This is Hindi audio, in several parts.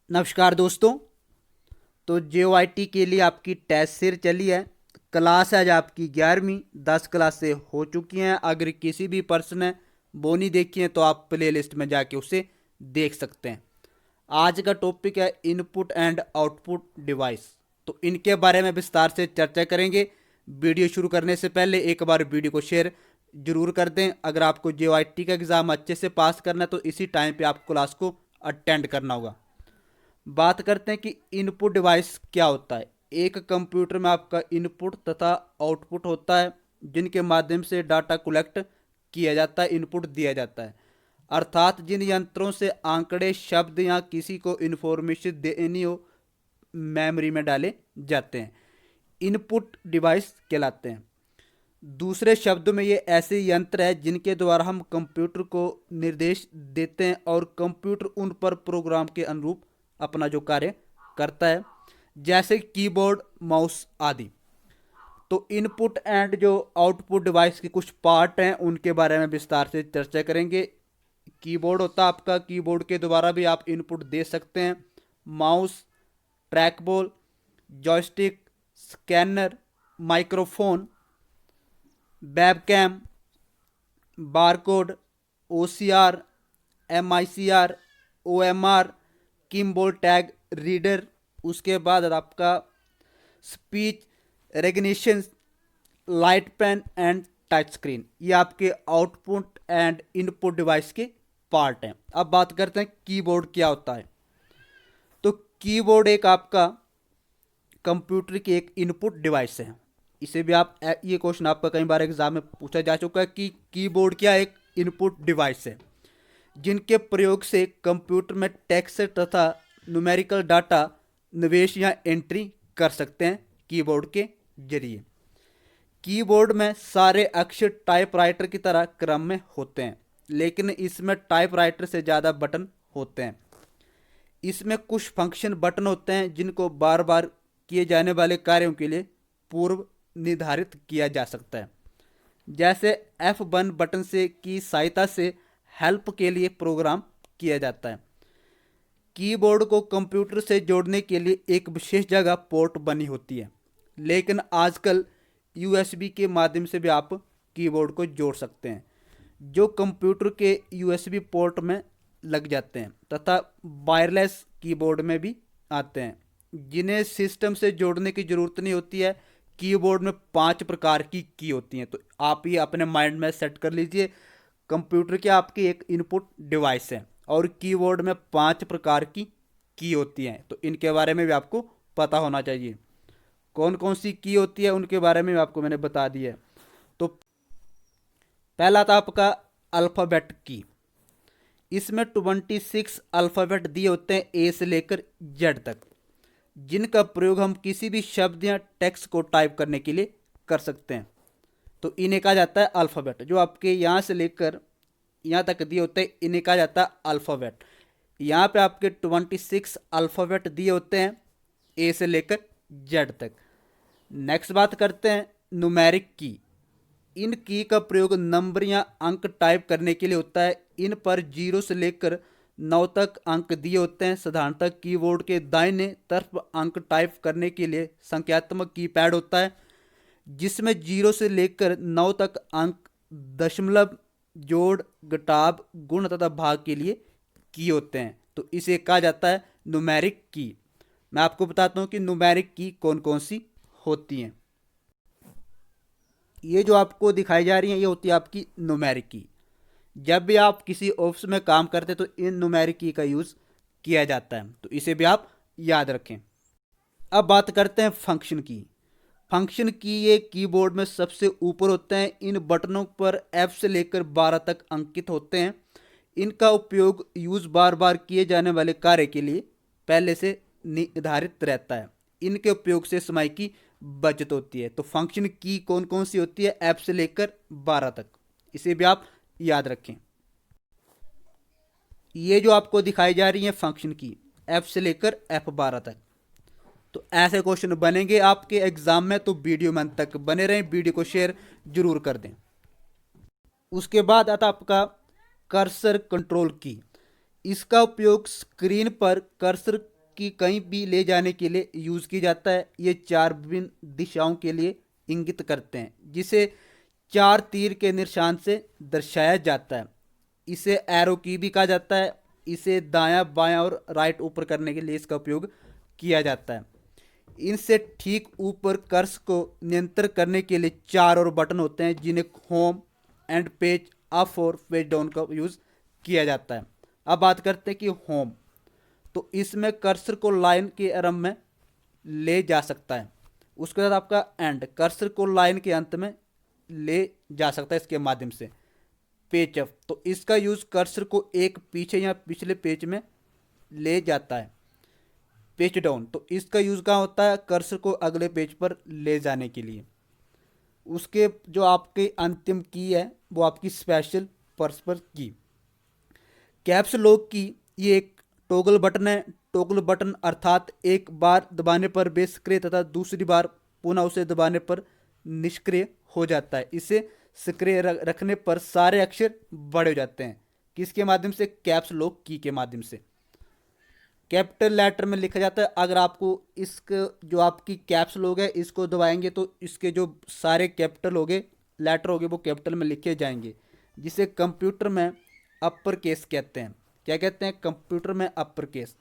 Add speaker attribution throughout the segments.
Speaker 1: नमस्कार दोस्तों। तो JOIT के लिए आपकी टेस्ट सीरीज चली है। क्लास आज आपकी 11वीं 10 क्लास से हो चुकी हैं। अगर किसी भी पर्सन ने वो नहीं देखी है तो आप प्ले लिस्ट में जाके उसे देख सकते हैं। आज का टॉपिक है इनपुट एंड आउटपुट डिवाइस। तो इनके बारे में विस्तार से चर्चा करेंगे। वीडियो शुरू करने से पहले एक बार वीडियो को शेयर जरूर कर दें। अगर आपको JOIT का एग्ज़ाम अच्छे से पास करना है तो इसी टाइम पे आपको क्लास को अटेंड करना होगा। बात करते हैं कि इनपुट डिवाइस क्या होता है। एक कंप्यूटर में आपका इनपुट तथा आउटपुट होता है, जिनके माध्यम से डाटा कलेक्ट किया जाता है, इनपुट दिया जाता है। अर्थात जिन यंत्रों से आंकड़े, शब्द या किसी को इन्फॉर्मेशन देनी हो, मेमोरी में डाले जाते हैं, इनपुट डिवाइस कहलाते हैं। दूसरे शब्दों में ये ऐसे यंत्र है जिनके द्वारा हम कंप्यूटर को निर्देश देते हैं और कंप्यूटर उन पर प्रोग्राम के अनुरूप अपना जो कार्य करता है, जैसे कीबोर्ड, माउस आदि। तो इनपुट एंड जो आउटपुट डिवाइस के कुछ पार्ट हैं उनके बारे में विस्तार से चर्चा करेंगे। कीबोर्ड होता है आपका, कीबोर्ड के द्वारा भी आप इनपुट दे सकते हैं। Mouse, track ball, joystick, scanner, microphone, webcam, barcode, OCR, MICR, OMR, Kimball tag reader, उसके बाद आपका speech recognition, light pen and touch screen. ये आपके आउटपुट एंड इनपुट डिवाइस के पार्ट हैं। अब बात करते हैं कीबोर्ड क्या होता है। तो कीबोर्ड एक आपका कंप्यूटर की एक इनपुट डिवाइस है। इसे भी आप, ये क्वेश्चन आपका कई बार एग्जाम में पूछा जा चुका है कि कीबोर्ड क्या एक इनपुट डिवाइस है, जिनके प्रयोग से कंप्यूटर में टेक्स्ट तथा न्यूमेरिकल डाटा निवेश या एंट्री कर सकते हैं कीबोर्ड के जरिए। कीबोर्ड में सारे अक्षर टाइपराइटर की तरह क्रम में होते हैं, लेकिन इसमें टाइपराइटर से ज़्यादा बटन होते हैं। इसमें कुछ फंक्शन बटन होते हैं जिनको बार बार किए जाने वाले कार्यों के लिए पूर्व निर्धारित किया जा सकता है। जैसे F1 बटन से की सहायता से हेल्प के लिए प्रोग्राम किया जाता है। कीबोर्ड को कंप्यूटर से जोड़ने के लिए एक विशेष जगह पोर्ट बनी होती है, लेकिन आजकल USB के माध्यम से भी आप कीबोर्ड को जोड़ सकते हैं, जो कंप्यूटर के USB पोर्ट में लग जाते हैं तथा वायरलेस कीबोर्ड में भी आते हैं, जिन्हें सिस्टम से जोड़ने की ज़रूरत नहीं होती है। कीबोर्ड में 5 प्रकार की की होती हैं, तो आप ये अपने माइंड में सेट कर लीजिए। कंप्यूटर क्या आपकी एक इनपुट डिवाइस है और कीबोर्ड में 5 प्रकार की होती हैं, तो इनके बारे में भी आपको पता होना चाहिए। कौन कौन सी की होती है उनके बारे में भी आपको मैंने बता दिया है। तो पहला था आपका अल्फ़ाबेट की। इसमें 26 अल्फ़ाबेट दिए होते हैं A से लेकर Z तक, जिनका प्रयोग हम किसी भी शब्द या टेक्स्ट को टाइप करने के लिए कर सकते हैं। तो इन्हें कहा जाता है अल्फ़ाबेट। जो आपके यहाँ से लेकर यहाँ तक दिए होते हैं इन्हें कहा जाता है अल्फ़ाबेट। यहाँ पे आपके 26 अल्फ़ाबेट दिए होते हैं A से लेकर Z तक। नेक्स्ट बात करते हैं न्यूमेरिक की। इन की का प्रयोग नंबर या अंक टाइप करने के लिए होता है। इन पर 0 से लेकर 9 तक अंक दिए होते हैं। साधारणतः कीबोर्ड के दाहिने तरफ अंक टाइप करने के लिए संख्यात्मक कीपैड होता है, जिसमें 0 से लेकर 9 तक अंक, दशमलव, जोड़, घटाव, गुण तथा भाग के लिए की होते हैं। तो इसे कहा जाता है न्यूमेरिक की। मैं आपको बताता हूँ कि न्यूमेरिक की कौन कौन सी होती हैं। ये जो आपको दिखाई जा रही है ये होती है आपकी न्यूमेरिक की। जब भी आप किसी ऑफिस में काम करते हैं तो इन न्यूमेरिक की का यूज़ किया जाता है, तो इसे भी आप याद रखें। अब बात करते हैं फंक्शन की। फंक्शन की ये कीबोर्ड में सबसे ऊपर होते हैं। इन बटनों पर F से लेकर 12 तक अंकित होते हैं। इनका उपयोग यूज़ बार बार किए जाने वाले कार्य के लिए पहले से निर्धारित रहता है। इनके उपयोग से समय की बचत होती है। तो फंक्शन की कौन कौन सी होती है? F से लेकर 12 तक, इसे भी आप याद रखें। ये जो आपको दिखाई जा रही है फंक्शन की, F से लेकर F12 तक। तो ऐसे क्वेश्चन बनेंगे आपके एग्जाम में, तो वीडियो में अंत तक बने रहें, वीडियो को शेयर जरूर कर दें। उसके बाद आता आपका कर्सर कंट्रोल की। इसका उपयोग स्क्रीन पर कर्सर की कहीं भी ले जाने के लिए यूज़ की जाता है। ये 4 विभिन्न दिशाओं के लिए इंगित करते हैं, जिसे 4 तीर के निशान से दर्शाया जाता है। इसे एरो की भी कहा जाता है। इसे दायां बायां और राइट ऊपर करने के लिए इसका उपयोग किया जाता है। इनसे ठीक ऊपर कर्स को नियंत्रित करने के लिए 4 और बटन होते हैं, जिन्हें होम एंड पेज अप और पेज डाउन का यूज़ किया जाता है। अब बात करते हैं कि होम, तो इसमें कर्सर को लाइन के आरंभ में ले जा सकता है। उसके बाद आपका एंड, कर्सर को लाइन के अंत में ले जा सकता है इसके माध्यम से। पेज अप, तो इसका यूज कर्सर को एक पीछे या पिछले पेज में ले जाता है। पेज डाउन, तो इसका यूज कहाँ होता है, कर्सर को अगले पेज पर ले जाने के लिए। उसके जो आपके अंतिम की है वो आपकी स्पेशल पर्पस की। कैप्स लॉक की ये एक टॉगल बटन है। टॉगल बटन अर्थात एक बार दबाने पर वे सक्रिय तथा दूसरी बार पुनः उसे दबाने पर निष्क्रिय हो जाता है। इसे सक्रिय रखने पर सारे अक्षर बड़े हो जाते हैं। किसके माध्यम से, कैप्स लॉक की के माध्यम से। कैपिटल लेटर में लिखा जाता है। अगर आपको इसका जो आपकी कैप्स लॉक है इसको दबाएंगे तो इसके जो सारे कैपिटल हो गए लेटर हो गए वो कैपिटल में लिखे जाएंगे, जिसे कंप्यूटर में अपर केस कहते हैं। क्या कहते हैं, कंप्यूटर में अपर केस।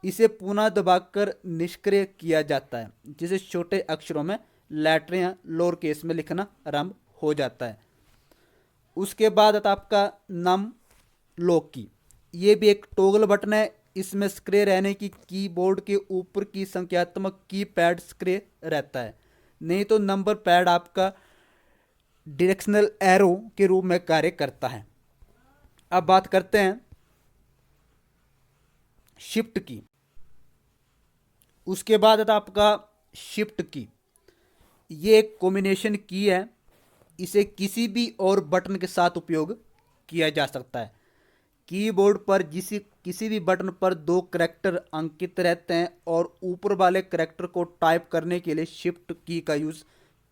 Speaker 1: इसे पुनः दबाकर निष्क्रिय किया जाता है, जिसे छोटे अक्षरों में लेटर या लोअर केस में लिखना आरंभ हो जाता है। उसके बाद आता आपका नम लॉक की। ये भी एक टॉगल बटन है। इसमें सक्रिय रहने की कीबोर्ड के ऊपर की संख्यात्मक कीपैड सक्रिय रहता है, नहीं तो नंबर पैड आपका डायरेक्शनल एरो के रूप में कार्य करता है। अब बात करते हैं शिफ्ट की। उसके बाद आता आपका शिफ्ट की। ये एक कॉम्बिनेशन की है। इसे किसी भी और बटन के साथ उपयोग किया जा सकता है। कीबोर्ड पर किसी भी बटन पर 2 करैक्टर अंकित रहते हैं और ऊपर वाले करैक्टर को टाइप करने के लिए शिफ्ट की का यूज़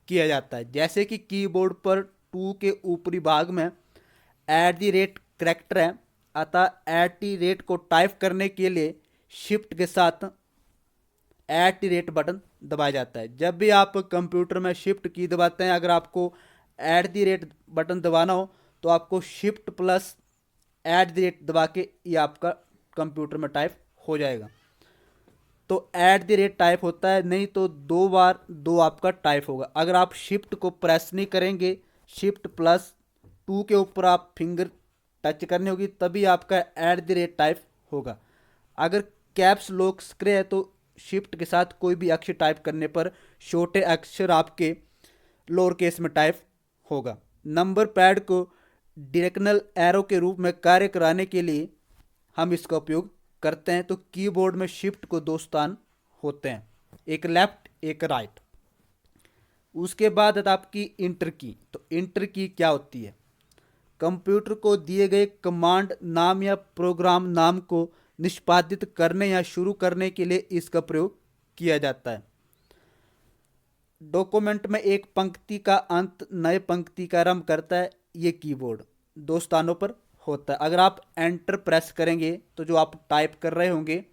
Speaker 1: किया जाता है। जैसे कि कीबोर्ड पर 2 के ऊपरी भाग में @ करैक्टर है, अतः @ को टाइप करने के लिए शिफ्ट के साथ @ बटन दबाया जाता है। जब भी आप कंप्यूटर में शिफ्ट की दबाते हैं, अगर आपको @ बटन दबाना हो तो आपको शिफ्ट प्लस @ दबा के ये आपका कंप्यूटर में टाइप हो जाएगा। तो @ टाइप होता है, नहीं तो 2 बार 2 आपका टाइप होगा। अगर आप शिफ्ट को प्रेस नहीं करेंगे, शिफ्ट प्लस 2 के ऊपर आप फिंगर टच करनी होगी, तभी आपका @ टाइप होगा। अगर कैप्स लॉक सक्रिय है तो शिफ्ट के साथ कोई भी अक्षर टाइप करने पर छोटे अक्षर आपके लोअर केस में टाइप होगा। नंबर पैड को डायरेक्शनल एरो के रूप में कार्य कराने के लिए हम इसका उपयोग करते हैं। तो कीबोर्ड में शिफ्ट को 2 स्थान होते हैं, एक लेफ्ट एक राइट। उसके बाद है आपकी इंटर की। तो इंटर की क्या होती है, कंप्यूटर को दिए गए कमांड नाम या प्रोग्राम नाम को निष्पादित करने या शुरू करने के लिए इसका प्रयोग किया जाता है। डॉक्यूमेंट में एक पंक्ति का अंत नए पंक्ति का आरंभ करता है। ये कीबोर्ड 2 स्थानों पर होता है। अगर आप एंटर प्रेस करेंगे तो जो आप टाइप कर रहे होंगे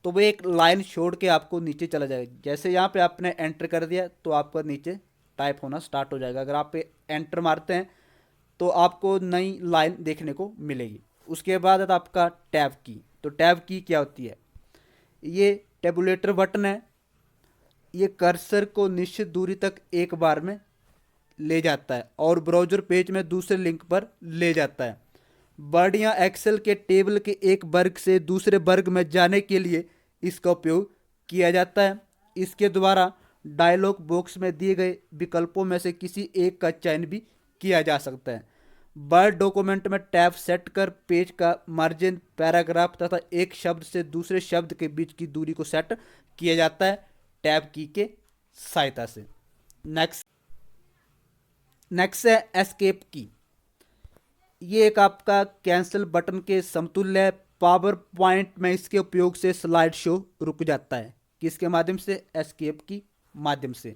Speaker 1: तो वो एक लाइन छोड़ के आपको नीचे चला जाएगा। जैसे यहाँ पे आपने एंटर कर दिया तो आपका नीचे टाइप होना स्टार्ट हो जाएगा। अगर आप पे एंटर मारते हैं तो आपको नई लाइन देखने को मिलेगी। उसके बाद आपका टैब की। तो टैब की क्या होती है, ये टेबुलेटर बटन है। ये कर्सर को निश्चित दूरी तक एक बार में ले जाता है और ब्राउज़र पेज में दूसरे लिंक पर ले जाता है। वर्ड या एक्सेल के टेबल के एक वर्ग से दूसरे वर्ग में जाने के लिए इसका उपयोग किया जाता है। इसके द्वारा डायलॉग बॉक्स में दिए गए विकल्पों में से किसी एक का चयन भी किया जा सकता है। वर्ड डॉक्यूमेंट में टैब सेट कर पेज का मार्जिन, पैराग्राफ तथा एक शब्द से दूसरे शब्द के बीच की दूरी को सेट किया जाता है टैब की के सहायता से। नेक्स्ट है एस्केप की। ये एक आपका कैंसिल बटन के समतुल्य है। पावर पॉइंट में इसके उपयोग से स्लाइड शो रुक जाता है। किसके माध्यम से, एस्केप की माध्यम से।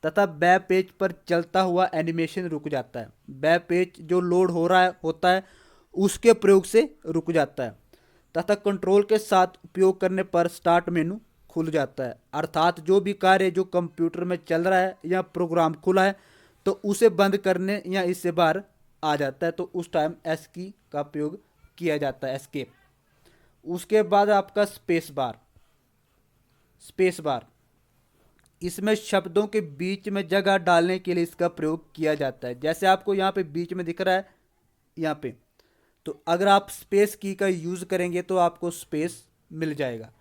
Speaker 1: तथा वेब पेज पर चलता हुआ एनिमेशन रुक जाता है। वेब पेज जो लोड हो रहा है होता है उसके प्रयोग से रुक जाता है। तथा कंट्रोल के साथ उपयोग करने पर स्टार्ट मेनू खुल जाता है। अर्थात जो भी कार्य जो कंप्यूटर में चल रहा है या प्रोग्राम खुला है तो उसे बंद करने या इससे बाहर आ जाता है, तो उस टाइम एस की का प्रयोग किया जाता है, एस्केप। उसके बाद आपका स्पेस बार। स्पेस बार इसमें शब्दों के बीच में जगह डालने के लिए इसका प्रयोग किया जाता है। जैसे आपको यहाँ पे बीच में दिख रहा है यहाँ पे, तो अगर आप स्पेस की का यूज़ करेंगे तो आपको स्पेस मिल जाएगा।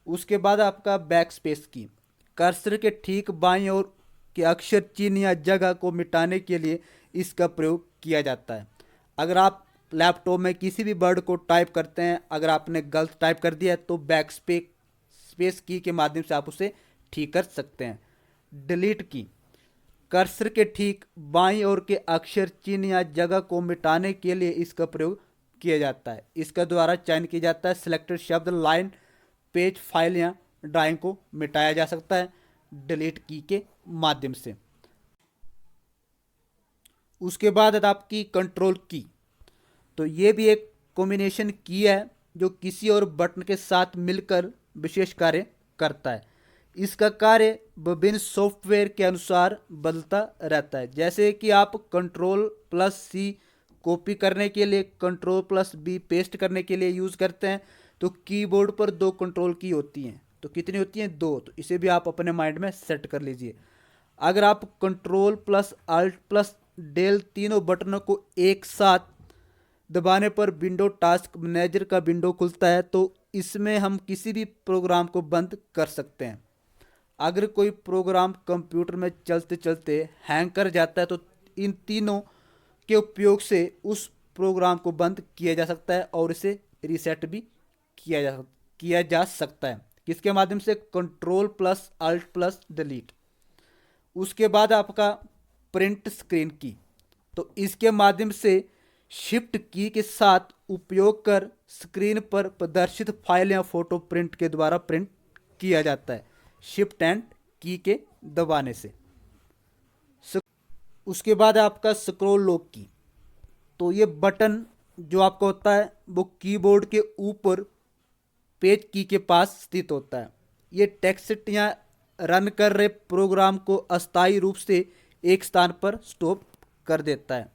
Speaker 1: उसके बाद आपका बैक स्पेस की, कर्सर के ठीक बाईं ओर के अक्षर, चिन्ह या जगह को मिटाने के लिए इसका प्रयोग किया जाता है। अगर आप लैपटॉप में किसी भी वर्ड को टाइप करते हैं, अगर आपने गलत टाइप कर दिया है तो बैक स्पेस की के माध्यम से आप उसे ठीक कर सकते हैं। डिलीट की, कर्सर के ठीक बाईं ओर के अक्षर, चिन्ह या जगह को मिटाने के लिए इसका प्रयोग किया जाता है। इसका द्वारा चयन किया जाता है सिलेक्टेड शब्द, लाइन, पेज, फाइल या ड्राइंग को मिटाया जा सकता है डिलीट की के माध्यम से। उसके बाद आपकी कंट्रोल की, तो ये भी एक कॉम्बिनेशन की है जो किसी और बटन के साथ मिलकर विशेष कार्य करता है। इसका कार्य विभिन्न सॉफ्टवेयर के अनुसार बदलता रहता है। जैसे कि आप Ctrl+C कॉपी करने के लिए, Ctrl+B पेस्ट करने के लिए यूज़ करते हैं, तो कीबोर्ड पर 2 कंट्रोल की होती हैं। तो कितनी होती हैं? 2। तो इसे भी आप अपने माइंड में सेट कर लीजिए। अगर आप Ctrl+Alt+Del तीनों बटनों को एक साथ दबाने पर विंडो टास्क मैनेजर का विंडो खुलता है, तो इसमें हम किसी भी प्रोग्राम को बंद कर सकते हैं। अगर कोई प्रोग्राम कंप्यूटर में चलते चलते हैंग कर जाता है तो इन तीनों के उपयोग से उस प्रोग्राम को बंद किया जा सकता है और इसे रीसेट भी किया जा सकता है। किसके माध्यम से? Ctrl+Alt+Delete। उसके बाद आपका प्रिंट स्क्रीन की, तो इसके माध्यम से शिफ्ट की के साथ उपयोग कर स्क्रीन पर प्रदर्शित फाइल या फोटो प्रिंट के द्वारा प्रिंट किया जाता है, शिफ्ट एंड की के दबाने से। उसके बाद आपका स्क्रॉल लॉक की, तो ये बटन जो आपका होता है वो कीबोर्ड के ऊपर पेज की के पास स्थित होता है। ये टेक्स्ट या रन कर रहे प्रोग्राम को अस्थायी रूप से एक स्थान पर स्टॉप कर देता है।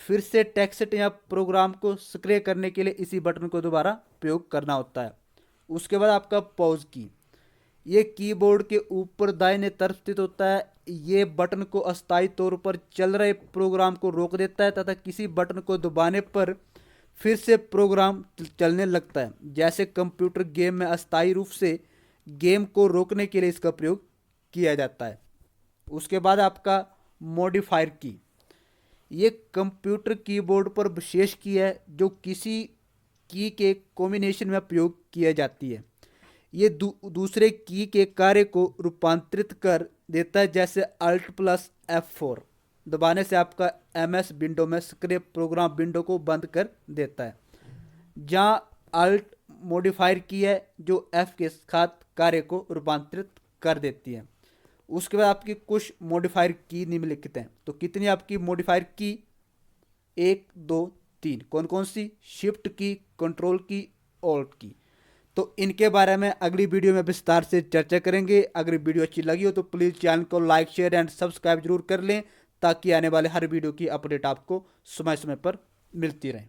Speaker 1: फिर से टेक्स्ट या प्रोग्राम को सक्रिय करने के लिए इसी बटन को दोबारा प्रयोग करना होता है। उसके बाद आपका पॉज की, ये कीबोर्ड के ऊपर दाहिने तरफ स्थित होता है। ये बटन को अस्थायी तौर पर चल रहे प्रोग्राम को रोक देता है तथा किसी बटन को दबाने पर फिर से प्रोग्राम चलने लगता है। जैसे कंप्यूटर गेम में अस्थायी रूप से गेम को रोकने के लिए इसका प्रयोग किया जाता है। उसके बाद आपका मॉडिफायर की, ये कंप्यूटर कीबोर्ड पर विशेष की है जो किसी की के कॉम्बिनेशन में प्रयोग किया जाती है। ये दूसरे की के कार्य को रूपांतरित कर देता है। जैसे Alt+F4 दबाने से आपका MS विंडो में सक्रिय प्रोग्राम विंडो को बंद कर देता है, जहाँ Alt मॉडिफायर की है जो F के साथ कार्य को रूपांतरित कर देती है। उसके बाद आपकी कुछ मॉडिफायर की निम्नलिखित हैं। तो कितनी आपकी मॉडिफायर की? 1, 2, 3। कौन कौन सी? शिफ्ट की, कंट्रोल की, ऑल्ट की। तो इनके बारे में अगली वीडियो में विस्तार से चर्चा करेंगे। अगर वीडियो अच्छी लगी हो तो प्लीज़ चैनल को लाइक, शेयर एंड सब्सक्राइब जरूर कर लें ताकि आने वाले हर वीडियो की अपडेट आपको समय समय पर मिलती रहे।